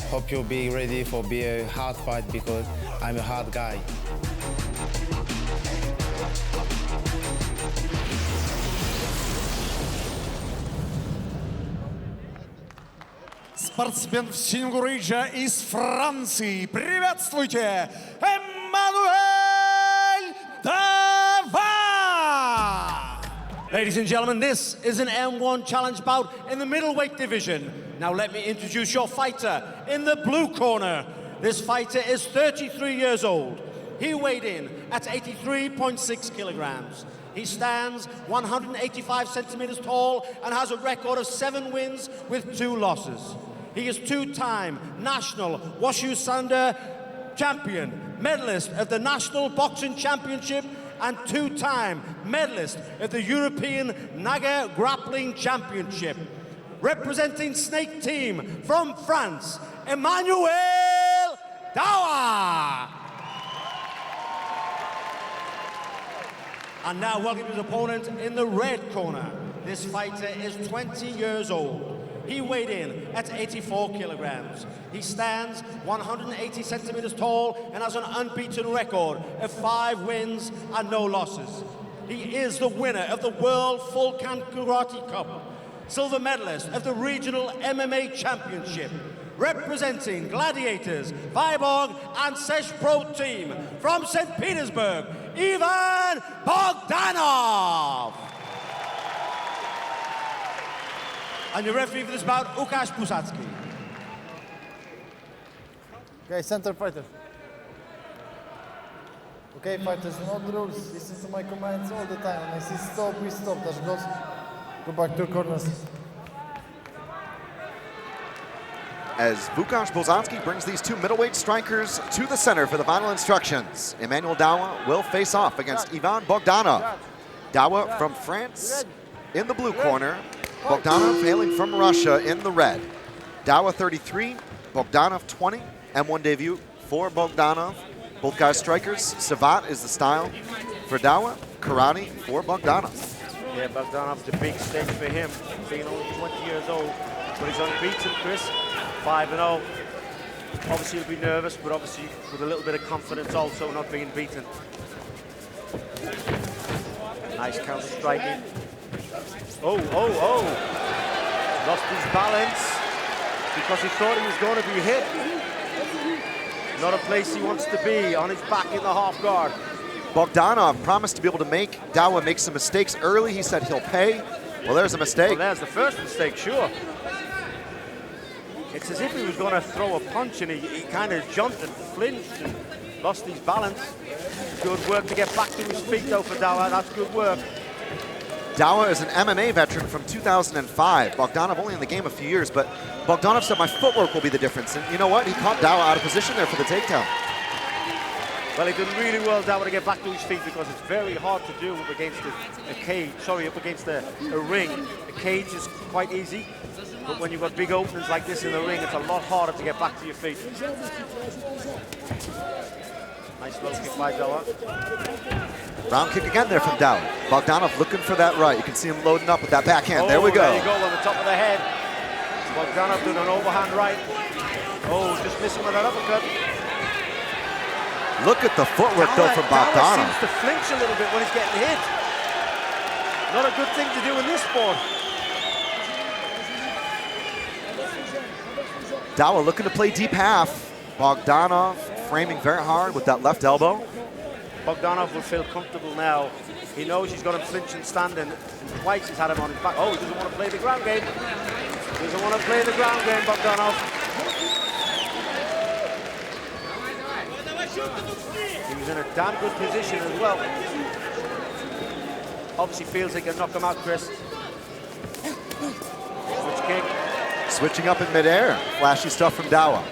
Hope you'll be ready for be a hard fight because I'm a hard guy. Спортсмен в синем гурыджа из Франции. Приветствуйте, Эммануэль Дава! Ladies and gentlemen, this is an M1 challenge bout in the middleweight division. Now let me introduce your fighter in the blue corner. This fighter is 33 years old. He weighed in at 83.6 kilograms. He stands 185 centimeters tall and has a record of 7 wins with 2 losses. He is 2-time National Wushu Sanda Champion, medalist of the National Boxing Championship, and 2-time medalist of the European NAGA Grappling Championship. Representing Snake Team from France, Emanuel Dava! And now welcome his opponent in the red corner. This fighter is 20 years old. He weighed in at 84 kilograms. He stands 180 centimeters tall and has an unbeaten record of 5 wins and no losses. He is the winner of the World Full Karate Cup, silver medalist of the Regional MMA Championship, representing Gladiators, Viborg and Sech PRO team from St. Petersburg, Ivan Bogdanov. And your referee for this bout, Łukasz Pusacki. Okay, center fighter. Okay, fighters, no rules. Listen to my commands all the time. When I say stop, we stop. Dash goes. Go back to corners. As Łukasz Pusacki brings these 2 middleweight strikers to the center for the final instructions. Emanuel Dava will face off against Ivan Bogdanov. Dawa from France in the blue corner. Bogdanov hailing from Russia in the red. Dawa 33, Bogdanov 20. M1 debut for Bogdanov. Both guys strikers. Savat is the style for Dawa. Karate for Bogdanov. Yeah, Bogdanov's a big stage for him, being only 20 years old. But he's unbeaten, Chris. 5-0. Obviously he'll be nervous, but obviously with a little bit of confidence also, not being beaten. Nice counter striking. Oh. Lost his balance because he thought he was going to be hit. Not a place he wants to be, on his back in the half guard. Bogdanov promised to be able to make Dawa make some mistakes early. He said he'll pay. Well, there's a mistake. Well, there's the first mistake, sure. It's as if he was going to throw a punch and he kind of jumped and flinched and lost his balance. Good work to get back to his feet though for Dawa. That's good work. Dawa is an MMA veteran from 2005. Bogdanov only in the game a few years, but Bogdanov said my footwork will be the difference. And you know what? He caught Dawa out of position there for the takedown. Well, he did really well, Dawa, to get back to his feet because it's very hard to do up against a cage. Sorry, up against a ring. A cage is quite easy, but when you've got big openings like this in the ring, it's a lot harder to get back to your feet. Nice low kick by Dawa. Round kick again there from Dawa. Bogdanov looking for that right. You can see him loading up with that backhand. There we go. There you go, on the top of the head. Bogdanov doing an overhand right. Oh, just missing with that uppercut. Look at the footwork though from Bogdanov. Dawa seems to flinch a little bit when he's getting hit. Not a good thing to do in this sport. Dawa looking to play deep half. Bogdanov framing very hard with that left elbow. Bogdanov will feel comfortable now. He knows he's got him flinching, standing, and twice he's had him on his back. Oh, he doesn't want to play the ground game. Doesn't want to play the ground game, Bogdanov. He was in a damn good position as well. Obviously feels he can knock him out, Chris. Switch kick. Switching up in midair. Flashy stuff from Dawa.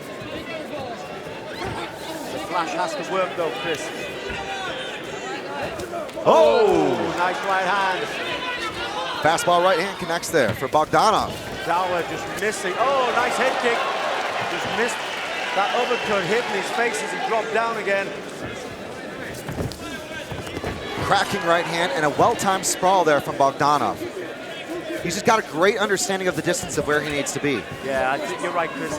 The flash has to work though, Chris. Oh! Nice right hand. Fastball right hand connects there for Bogdanov. Dawa just missing. Oh, nice head kick. Just missed that uppercut, hitting his face as he dropped down again. Cracking right hand and a well-timed sprawl there from Bogdanov. He's just got a great understanding of the distance of where he needs to be. Yeah, I think you're right, Chris.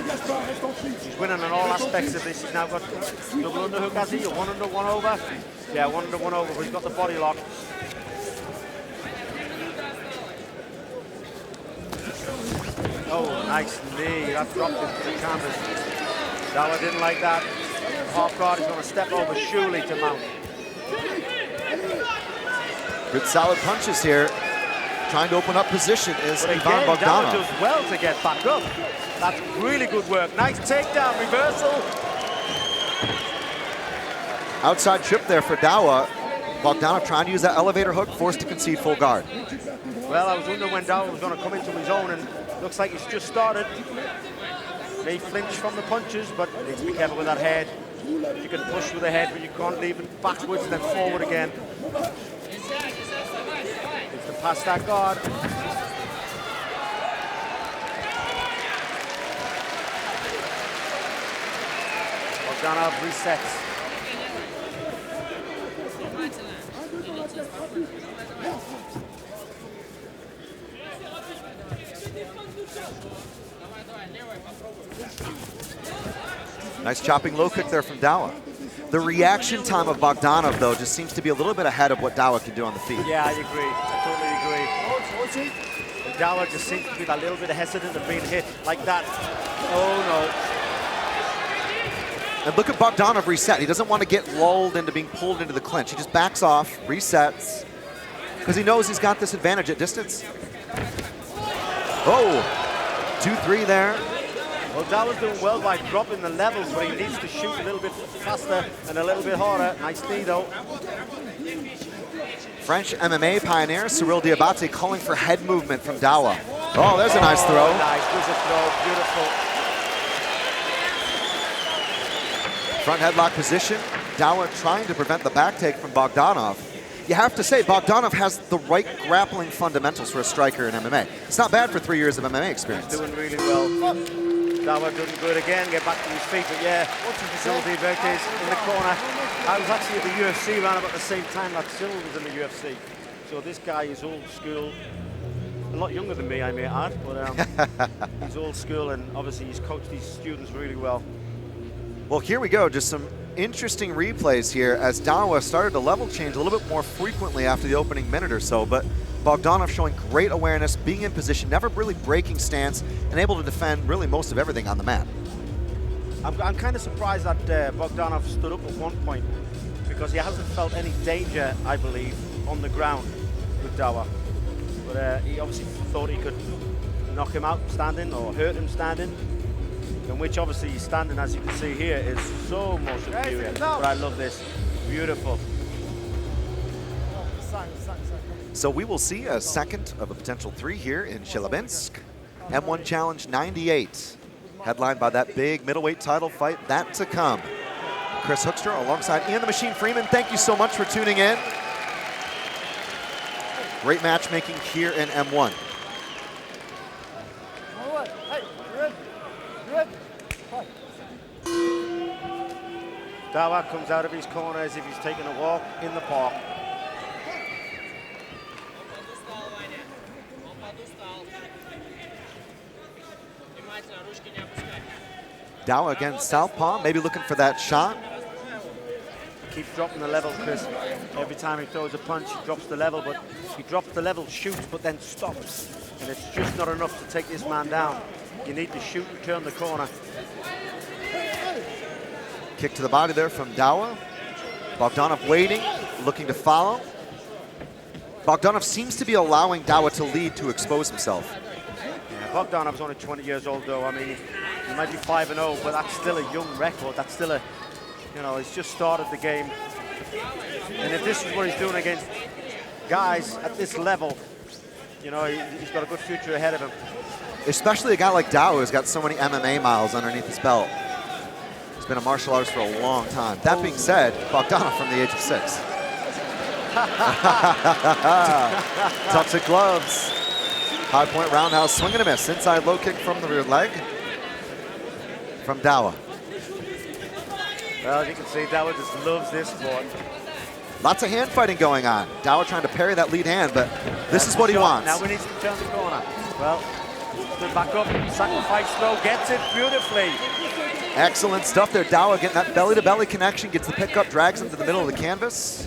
He's winning on all aspects of this. He's now got double underhook, has he? One under, one over. Yeah, one under, one over, but he's got the body lock. Oh, nice knee. That dropped him to the canvas. Dawa didn't like that. Half guard is going to step over Shuley to mount. Good solid punches here. Trying to open up position is But Ivan again, Dawa Bogdanov. does well to get back up. That's really good work. Nice takedown, reversal. Outside trip there for Dawa. Bogdanov trying to use that elevator hook, forced to concede full guard. Well, I was wondering when Dawa was going to come into his own, and looks like he's just started. May flinch from the punches, but needs to be careful with that head. You can push with the head, but you can't leave it backwards and then forward again. Needs to pass that guard. Bogdanov resets. Nice chopping low kick there from Dawa. The reaction time of Bogdanov, though, just seems to be a little bit ahead of what Dawa can do on the feet. Yeah, I agree. I totally agree. And Dawa just seems to be that little bit hesitant of being hit like that. Oh, no. And look at Bogdanov reset. He doesn't want to get lulled into being pulled into the clinch. He just backs off, resets, because he knows he's got this advantage at distance. Oh, 2-3 there. Well, Dawa's doing well by dropping the levels, but he needs to shoot a little bit faster and a little bit harder. Nice knee, though. French MMA pioneer Cyril Diabate calling for head movement from Dawa. Oh, there's a nice throw. Nice, there's a throw, beautiful. Front headlock position. Dawa trying to prevent the back take from Bogdanov. You have to say, Bogdanov has the right grappling fundamentals for a striker in MMA. It's not bad for 3 years of MMA experience. He's doing really well. Dawa doing good again, get back to his feet, but yeah, Cyril Diabate is in the corner. I was actually at the UFC around about the same time that Cyril was in the UFC. So this guy is old school, a lot younger than me, I may add, but he's old school, and obviously he's coached these students really well. Well, here we go, just some interesting replays here as Dawa started to level change a little bit more frequently after the opening minute or so, but Bogdanov showing great awareness, being in position, never really breaking stance, and able to defend really most of everything on the mat. I'm kind of surprised that Bogdanov stood up at one point, because he hasn't felt any danger, I believe, on the ground with Dawa. But he obviously thought he could knock him out standing or hurt him standing, in which obviously he's standing, as you can see here, is so much superior. But I love this. Beautiful. So we will see a second of a potential 3 here in Chelyabinsk. M1 Challenge 98, headlined by that big middleweight title fight, that to come. Chris Hoekstra alongside Ian the Machine Freeman, thank you so much for tuning in. Great matchmaking here in M1. Dawa comes out of his corner as if he's taking a walk in the park. Dawa again, southpaw, maybe looking for that shot. Keeps dropping the level, Chris. Every time he throws a punch, he drops the level, but he drops the level, shoots, but then stops. And it's just not enough to take this man down. You need to shoot and turn the corner. Kick to the body there from Dawa. Bogdanov waiting, looking to follow. Bogdanov seems to be allowing Dawa to lead to expose himself. Yeah, Bogdanov's only 20 years old, though. I mean, he might be 5-0, but that's still a young record. That's still a, you know, he's just started the game. And if this is what he's doing against guys at this level, you know, he's got a good future ahead of him. Especially a guy like Dawa who's got so many MMA miles underneath his belt. He's been a martial artist for a long time. That being said, Bogdanov from the age of 6. Touch of gloves. High point roundhouse, swing and a miss. Inside low kick from the rear leg from Dawa. Well, you can see Dawa just loves this sport. Lots of hand fighting going on. Dawa trying to parry that lead hand, but this is what he wants. Now we need to turn the corner. Well, stood back up, sacrifice throw, gets it beautifully. Excellent stuff there. Dawa getting that belly-to-belly connection, gets the pickup, drags him to the middle of the canvas.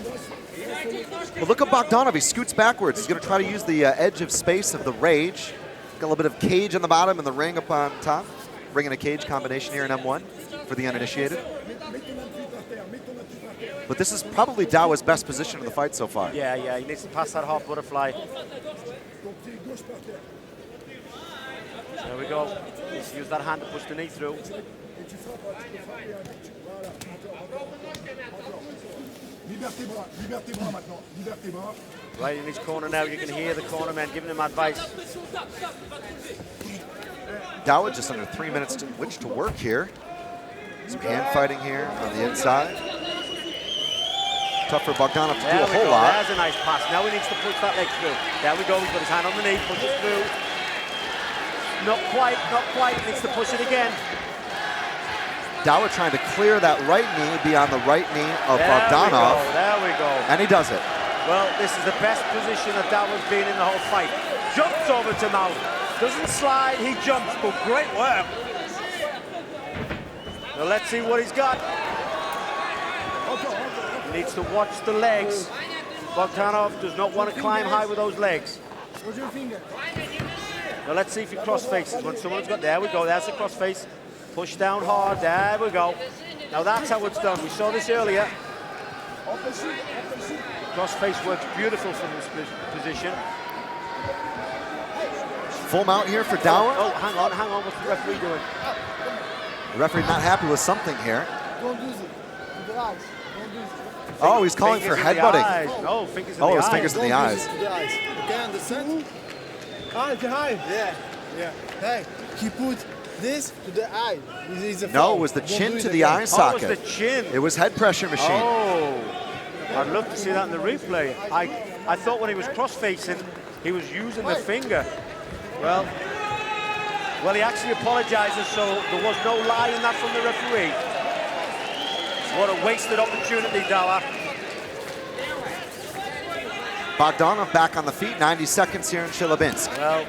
Well, look at Bogdanov. He scoots backwards. He's going to try to use the edge of space of the rage. Got a little bit of cage on the bottom and the ring up on top. Ring and a cage combination here in M1 for the uninitiated. But this is probably Dawa's best position in the fight so far. Yeah, he needs to pass that half butterfly. There we go. Needs to use that hand to push the knee through. Right in his corner now, you can hear the corner man giving him advice. Dawa just under 3 minutes in which to work here. Some hand fighting here on the inside. Tough for Bogdanov to do a whole lot. There's a nice pass. Now he needs to push that leg through. There we go. He's got his hand on the knee, push it through. Not quite. Needs to push it again. Dawa trying to clear that right knee beyond the right knee of Bogdanov. There we go. And he does it. Well, this is the best position that Dawa's been in the whole fight. Jumps over to mouth. Doesn't slide, he jumps, but great work. Now let's see what he's got. He needs to watch the legs. Bogdanov does not want to climb high with those legs. Now let's see if he cross faces. When someone's got, there we go, there's the cross face. Push down hard, there we go. Now that's how it's done. We saw this earlier. Cross face works beautiful from this position. Full mount here for Dawa. Oh, hang on, what's the referee doing? The referee not happy with something here. Don't use it. To the eyes. Don't use it. Oh, he's calling for headbutting. No, fingers in the eyes. Oh, his fingers in the eyes. To the eyes. Okay, understand? Behind. Yeah. Hey, he put this to the eye. No, it was the chin to the eye socket. Oh, it was the chin. It was head pressure machine. Oh, I'd love to see that in the replay. I thought when he was cross-facing, he was using the finger. Well, he actually apologizes, so there was no lie in that from the referee. What a wasted opportunity, Dawa. Bogdanov back on the feet, 90 seconds here in Chelyabinsk. Well,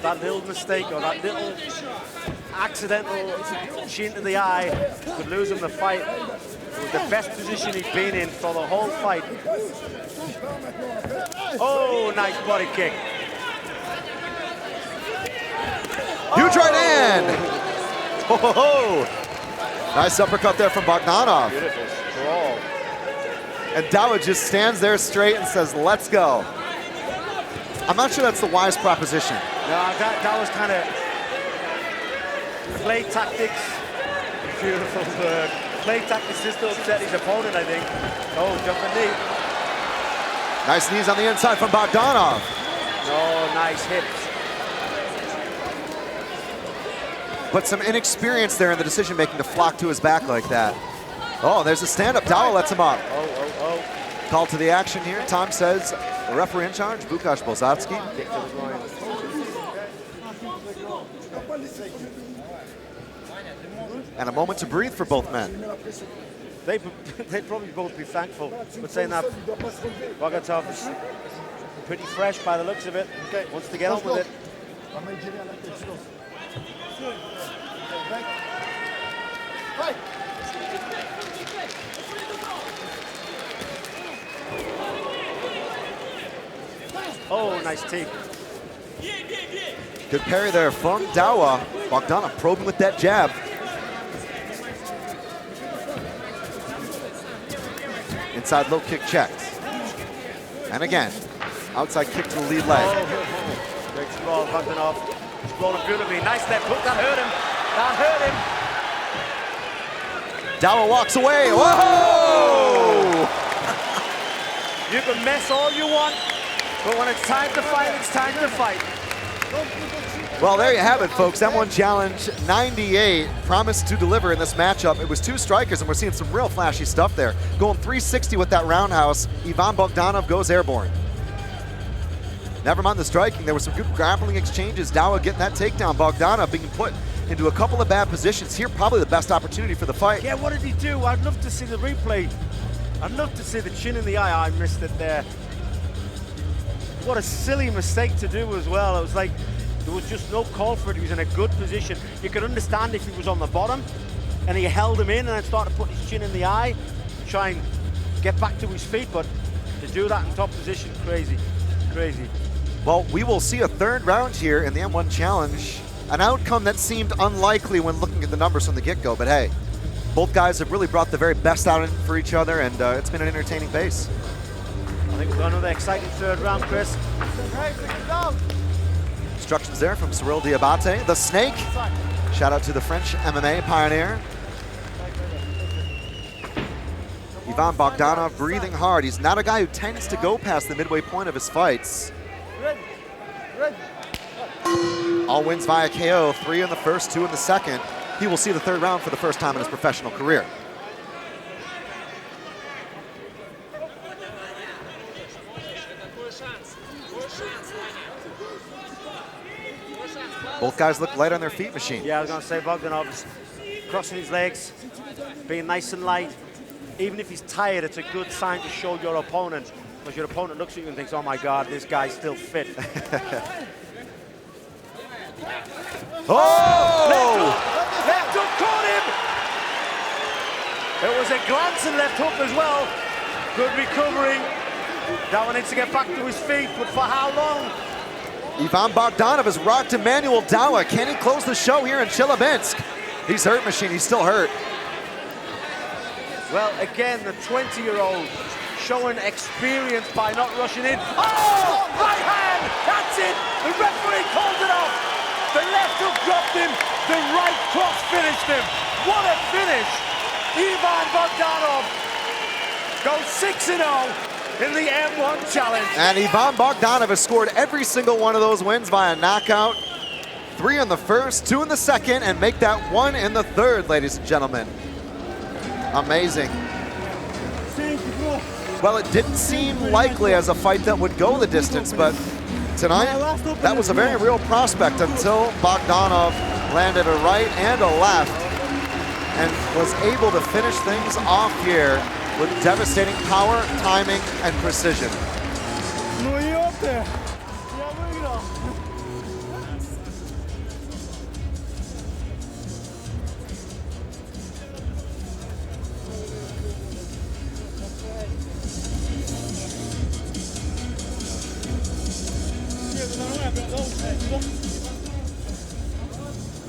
that little mistake or that little accidental chin to the eye could lose him the fight. It was the best position he's been in for the whole fight. Oh, nice body kick. Huge right hand. Oh, nice uppercut there from Bogdanov. Beautiful sprawl. And Dawa just stands there straight and says, let's go. I'm not sure that's the wise proposition. No, that was kind of play tactics. Beautiful work. Play tactics just to upset his opponent, I think. Oh, jumping knee. Nice knees on the inside from Bogdanov. Oh, nice hips. But some inexperience there in the decision-making to flock to his back like that. Oh, there's a stand-up. Dawa lets him up. Oh. Call to the action here. Tom says the referee in charge, Łukasz Bolzacki. And a moment to breathe for both men. They'd probably both be thankful. But saying that, Bogdanov is pretty fresh by the looks of it. Okay. Wants to get on with it. Oh, nice teep. Good parry there from Dawa. Bogdanov probing with that jab. Inside low kick checked. And again, outside kick to the lead leg. Oh. Great sprawl, Bogdanov. Sprawling beautifully. Nice left hook. That hurt him. Dawa walks away. Whoa! You can mess all you want, but when it's time to fight, it's time to fight. Well, there you have it, folks. M1 Challenge 98 promised to deliver in this matchup. It was two strikers, and we're seeing some real flashy stuff there. Going 360 with that roundhouse. Ivan Bogdanov goes airborne. Never mind the striking. There were some good grappling exchanges. Dawa getting that takedown. Bogdanov being put into a couple of bad positions here. Probably the best opportunity for the fight. Yeah, what did he do? I'd love to see the replay. I'd love to see the chin in the eye. I missed it there. What a silly mistake to do as well. It was like, there was just no call for it. He was in a good position. You could understand if he was on the bottom and he held him in and then started to put his chin in the eye, try and get back to his feet, but to do that in top position, crazy, crazy. Well, we will see a third round here in the M1 Challenge. An outcome that seemed unlikely when looking at the numbers from the get-go, but hey, both guys have really brought the very best out for each other, and it's been an entertaining pace. I think we've got another exciting third round, Chris. Instructions there from Cyril Diabate, the Snake. Shout out to the French MMA pioneer. Ivan Bogdanov breathing hard. He's not a guy who tends to go past the midway point of his fights. All wins via KO, 3 in the first, 2 in the second. He will see the third round for the first time in his professional career. Both guys look light on their feet, Machine. Yeah, I was going to say Bogdanov's crossing his legs, being nice and light. Even if he's tired, it's a good sign to show your opponent, because your opponent looks at you and thinks, oh my God, this guy's still fit. Left hook caught him! It was a glancing left hook as well. Good recovery. Dawa needs to get back to his feet, but for how long? Ivan Bogdanov has rocked Emanuel Dava. Can he close the show here in Chelyabinsk? He's hurt, Machine. He's still hurt. Well, again, the 20-year-old showing experience by not rushing in. Oh, right hand! That's it! The referee called it off. The left hook dropped him. The right cross finished him. What a finish! Ivan Bogdanov goes 6-0 in the M1 Challenge. And Ivan Bogdanov has scored every single one of those wins via knockout. 3 in the first, 2 in the second, and make that 1 in the third, ladies and gentlemen. Amazing. Well, it didn't seem likely as a fight that would go the distance, but tonight, that was a very real prospect until Bogdanov landed a right and a left and was able to finish things off here with devastating power, timing, and precision.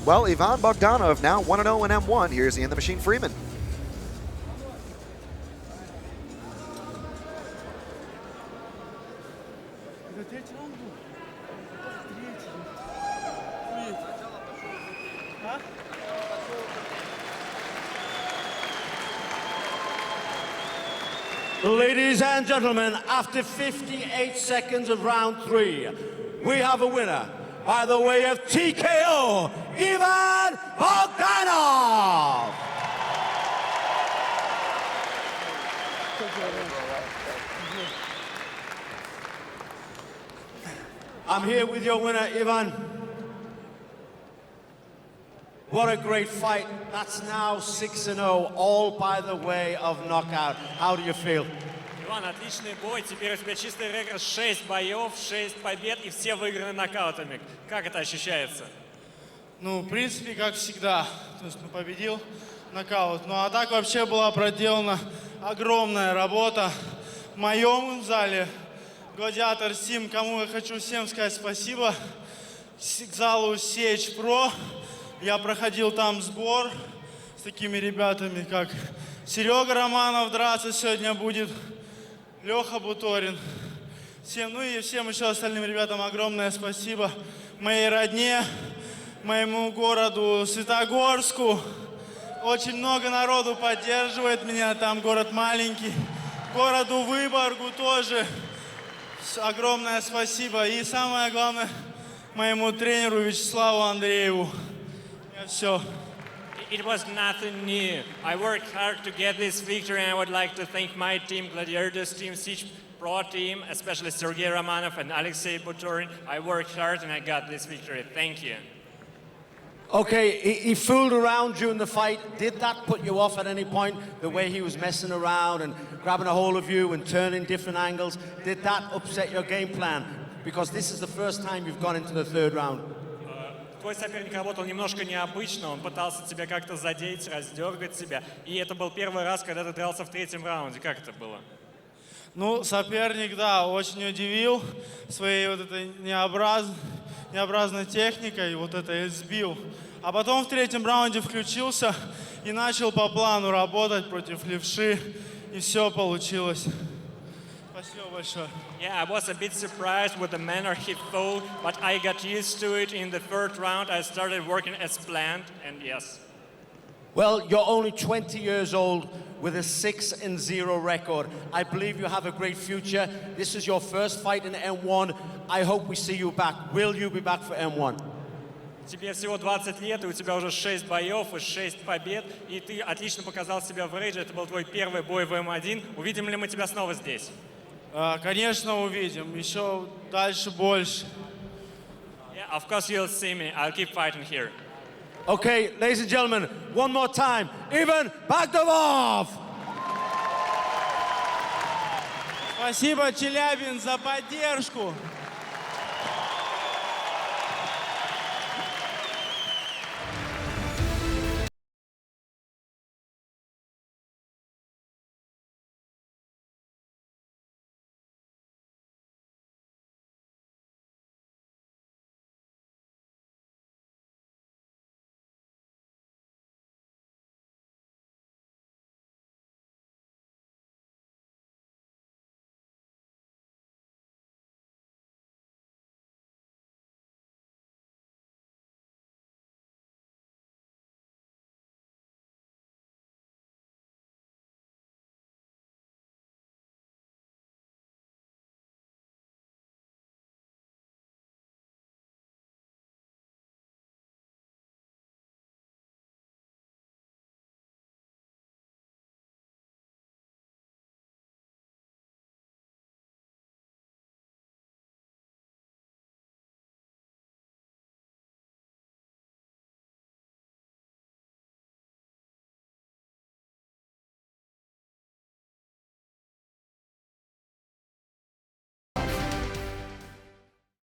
Well, Ivan Bogdanov now 1-0 in M1. Here's Ian the Machine Freeman. Ladies and gentlemen, after 58 seconds of round 3, we have a winner by the way of TKO, Ivan Bogdanov! I'm here with your winner, Ivan. What a great fight. That's now 6-0, all by the way of knockout. How do you feel? Иван, отличный бой. Теперь у тебя чистый рекорд 6 боев, 6 побед и все выиграны нокаутами. Как это ощущается? Ну, в принципе, как всегда. То есть, победил нокаут. Ну, а так вообще была проделана огромная работа в моем зале. Гладиатор Стим, кому я хочу всем сказать спасибо. К залу Sech PRO. Я проходил там сбор с такими ребятами, как Серега Романов драться сегодня будет, Леха Буторин. Всем, ну и всем еще остальным ребятам огромное спасибо. Моей родне, моему городу Светогорску. Очень много народу поддерживает меня, там город маленький. Городу Выборгу тоже огромное спасибо. И самое главное, моему тренеру Вячеславу Андрееву. Все. It was nothing new. I worked hard to get this victory, and I would like to thank my team, Gladiators team, Sech PRO team, especially Sergey Romanov and Alexei Butorin. I worked hard and I got this victory. Thank you. Okay, he fooled around during the fight. Did that put you off at any point? The way he was messing around and grabbing a hold of you and turning different angles. Did that upset your game plan? Because this is the first time you've gone into the third round. Твой соперник работал немножко необычно, он пытался тебя как-то задеть, раздергать тебя. И это был первый раз, когда ты дрался в третьем раунде. Как это было? Ну, соперник, да, очень удивил своей вот этой необразной техникой, вот это и сбил. А потом в третьем раунде включился и начал по плану работать против левши, и все получилось. Спасибо большое. Yeah, I was a bit surprised with the manner he fought, but I got used to it. In the third round, I started working as planned, and yes. Well, you're only 20 years old with a 6-0 record. I believe you have a great future. This is your first fight in M1. I hope we see you back. Will you be back for M1? Тебе всего 20 лет, и у тебя уже 6 боев и 6 побед, и ты отлично показал себя в рейдже. Это был твой первый бой в М1. Увидим ли мы тебя снова здесь? Конечно, увидим. Еще дальше больше. Yeah, of course you'll see me. I'll keep fighting here. Okay, ladies and gentlemen, one more time, Ivan Bogdanov! Спасибо, Челябинск, за поддержку.